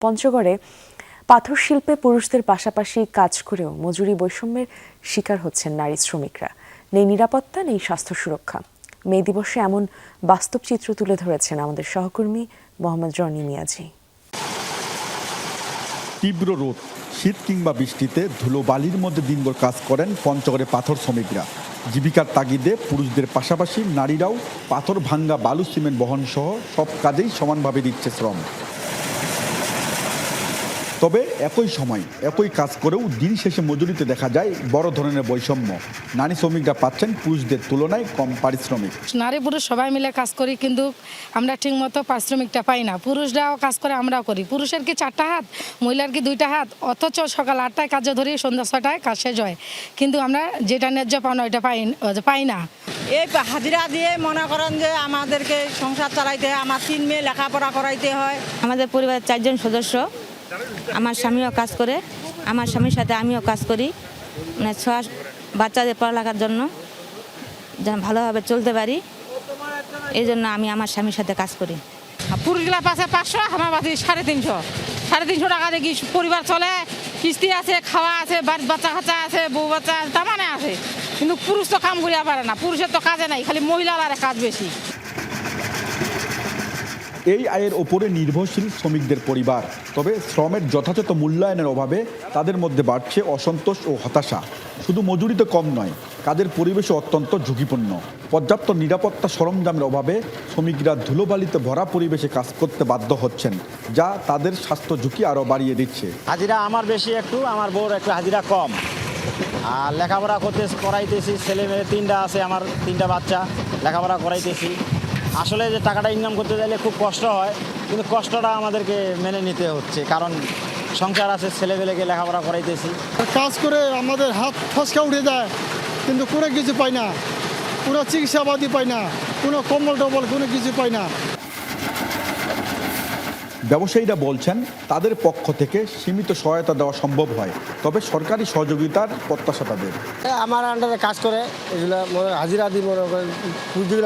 পঞ্চগড়ে পাথর শিল্পে পুরুষদের পাশাপাশি কাজ করেও মজুরি বৈষম্যের শিকার হচ্ছেন নারী শ্রমিকরা। নেই নিরাপত্তা, নেই স্বাস্থ্য সুরক্ষা। মে দিবসে এমন বাস্তব চিত্র তুলে ধরেছেন আমাদের সহকর্মী মোহাম্মদ রনি মিয়াজি। তীব্র রোদ, শীত কিংবা বৃষ্টিতে ধুলো বালির মধ্যে দিনভর কাজ করেন পঞ্চগড়ে পাথর শ্রমিকরা। জীবিকার তাগিদে পুরুষদের পাশাপাশি নারীরাও পাথর ভাঙ্গা, বালু, সিমেন্ট বহন সহ সব কাজেই সমানভাবে দিচ্ছে শ্রম। তবে একই সময় একই কাজ করেও দিন শেষে মজুরিতে দেখা যায় বড় ধরনের বৈষম্য। নারী শ্রমিকরা পাচ্ছেন পুরুষদের তুলনায় কম পারিশ্রমিক। নারী পুরুষ সবাই মিলে কাজ করি, কিন্তু আমরা ঠিকমতো পারিশ্রমিকটা পাই না। পুরুষরাও কাজ করে, আমরাও করি। পুরুষের কি 4টা হাত, মহিলার কি 2টা হাত, অথচ সকাল 8টায় কাজে ধরি, সন্ধ্যা 6টায় কাজ শেষ হয়, কিন্তু আমরা যেটা ন্যায্য পাওনা ওইটা পাই না। এই হাজিরা দিয়ে মনে করেন যে আমাদেরকে সংসার চালাইতে হয়, আমার 3 মেয়ে লেখাপড়া করাইতে হয়। আমাদের পরিবারের 4 জন সদস্য, আমার স্বামীও কাজ করে, আমার স্বামীর সাথে আমিও কাজ করি, মানে 6 বাচ্চাদের পড়ালেখার জন্য যেন ভালোভাবে চলতে পারি, এই জন্য আমি আমার স্বামীর সাথে কাজ করি। পুরুষগুলা পাশে 500, আমার পাশে 350 টাকা দিয়ে পরিবার চলে। কিস্তি আছে, খাওয়া আছে, বাড়ির বাচ্চা কাচ্চা আছে, বউ বাচ্চা তার মানে আছে, কিন্তু পুরুষ তো কাম করিয়া পারে না। পুরুষের তো কাজে নাই, খালি মহিলার কাজ বেশি। এই আয়ের ওপরে নির্ভরশীল শ্রমিকদের পরিবার। তবে শ্রমের যথাযথ মূল্যায়নের অভাবে তাদের মধ্যে বাড়ছে অসন্তোষ ও হতাশা। শুধু মজুরিতে কম নয়, কাজের পরিবেশও অত্যন্ত ঝুঁকিপূর্ণ। পর্যাপ্ত নিরাপত্তা সরঞ্জামের অভাবে শ্রমিকরা ধুলোবালিতে ভরা পরিবেশে কাজ করতে বাধ্য হচ্ছেন, যা তাদের স্বাস্থ্য ঝুঁকি আরও বাড়িয়ে দিচ্ছে। হাজিরা আমার বেশি একটু, আমার বউর একটু হাজিরা কম। আর লেখাপড়া করাইতেছি, ছেলে মেয়ে 3টা আছে, আমার 3টা বাচ্চা লেখাপড়া করাইতেছি। আসলে যে টাকাটা ইনকাম করতে চাইলে খুব কষ্ট হয়, কিন্তু কষ্টটা আমাদেরকে মেনে নিতে হচ্ছে, কারণ সংসার আছে, ছেলেবেলেকে লেখাপড়া করাইতেছি। কাজ করে আমাদের হাত ফসকা উঠে যায়, কিন্তু কোনো কিছু পাই না, কোনো চিকিৎসাবাদী পাই না, কোনো কম্বল টম্বল কোনো কিছু পাই না। ব্যবসায়ীরা বলছেন তাদের পক্ষ থেকে সীমিত সহায়তা দেওয়া সম্ভব হয়, তবে সরকারি সহযোগিতার প্রত্যাশা তাদের। আমার আন্ডারে কাজ করে, এগুলো হাজিরা দিই, মনে করেন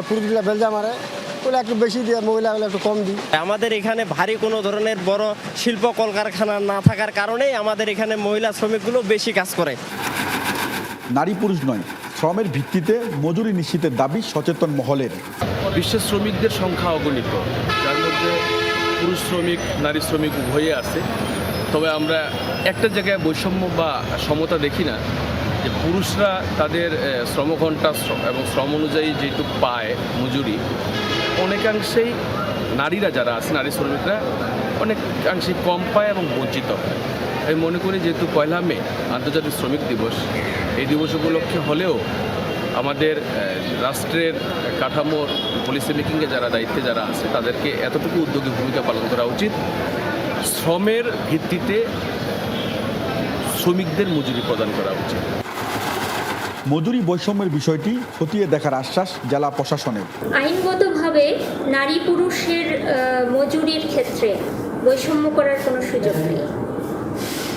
পুরুষগুলা বেলজা মারে, ওগুলো একটু বেশি দিয়ে, মহিলাগুলো একটু কম দিই। আমাদের এখানে ভারী কোনো ধরনের বড় শিল্প কলকারখানা না থাকার কারণেই আমাদের এখানে মহিলা শ্রমিকগুলো বেশি কাজ করে। নারী পুরুষ নয়, শ্রমের ভিত্তিতে মজুরি নিশ্চিতের দাবি সচেতন মহলের। বিশ্বের শ্রমিকদের সংখ্যা অগণিত, যার মধ্যে পুরুষ শ্রমিক, নারী শ্রমিক উভয়ই আছে। তবে আমরা একটা জায়গায় বৈষম্য বা সমতা দেখি না, যে পুরুষরা তাদের শ্রমঘণ্টা এবং শ্রম অনুযায়ী যেটুকু পায় মজুরি, অনেকাংশেই নারীরা যারা আছে, নারী শ্রমিকরা অনেকাংশেই কম পায় এবং বঞ্চিত হয়। আমি মনে করি যেহেতু 1 মে আন্তর্জাতিক শ্রমিক দিবস, এই দিবস উপলক্ষে হলেও আমাদের রাষ্ট্রের কাঠামোর পলিসি মেকিংয়ে যারা দায়িত্বে যারা আছে, তাদেরকে এতটুকু উদ্যোগী ভূমিকা পালন করা উচিত। শ্রমের ভিত্তিতে শ্রমিকদের মজুরি প্রদান করা উচিত। মজুরি বৈষম্যের বিষয়টি খতিয়ে দেখার আশ্বাস জেলা প্রশাসনের। আইনগতভাবে নারী পুরুষের মজুরির ক্ষেত্রে বৈষম্য করার কোনো সুযোগ নেই।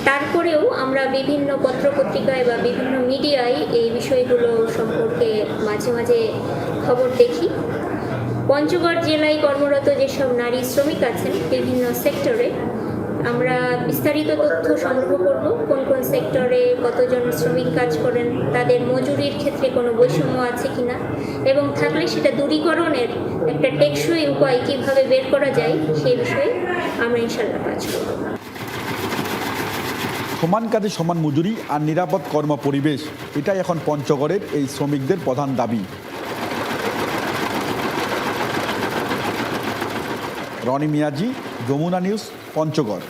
তারপরেও আমরা বিভিন্ন পত্রপত্রিকায় বা বিভিন্ন মিডিয়ায় এই বিষয়গুলো সম্পর্কে মাঝে মাঝে খবর দেখি। পঞ্চগড় জেলায় কর্মরত যেসব নারী শ্রমিক আছেন বিভিন্ন সেক্টরে, আমরা বিস্তারিত তথ্য সংগ্রহ করব, কোন কোন সেক্টরে কতজন শ্রমিক কাজ করেন, তাদের মজুরির ক্ষেত্রে কোনো বৈষম্য আছে কিনা, এবং থাকলে সেটা দূরীকরণের একটা টেকসই উপায় কীভাবে বের করা যায় সেই বিষয়ে আমরা ইনশাআল্লাহ কাজ করব। সমান কাজে সমান মজুরি আর নিরাপদ কর্ম পরিবেশ, এটাই এখন পঞ্চগড়ের এই শ্রমিকদের প্রধান দাবি। রনি মিয়াজি, যমুনা নিউজ, পঞ্চগড়।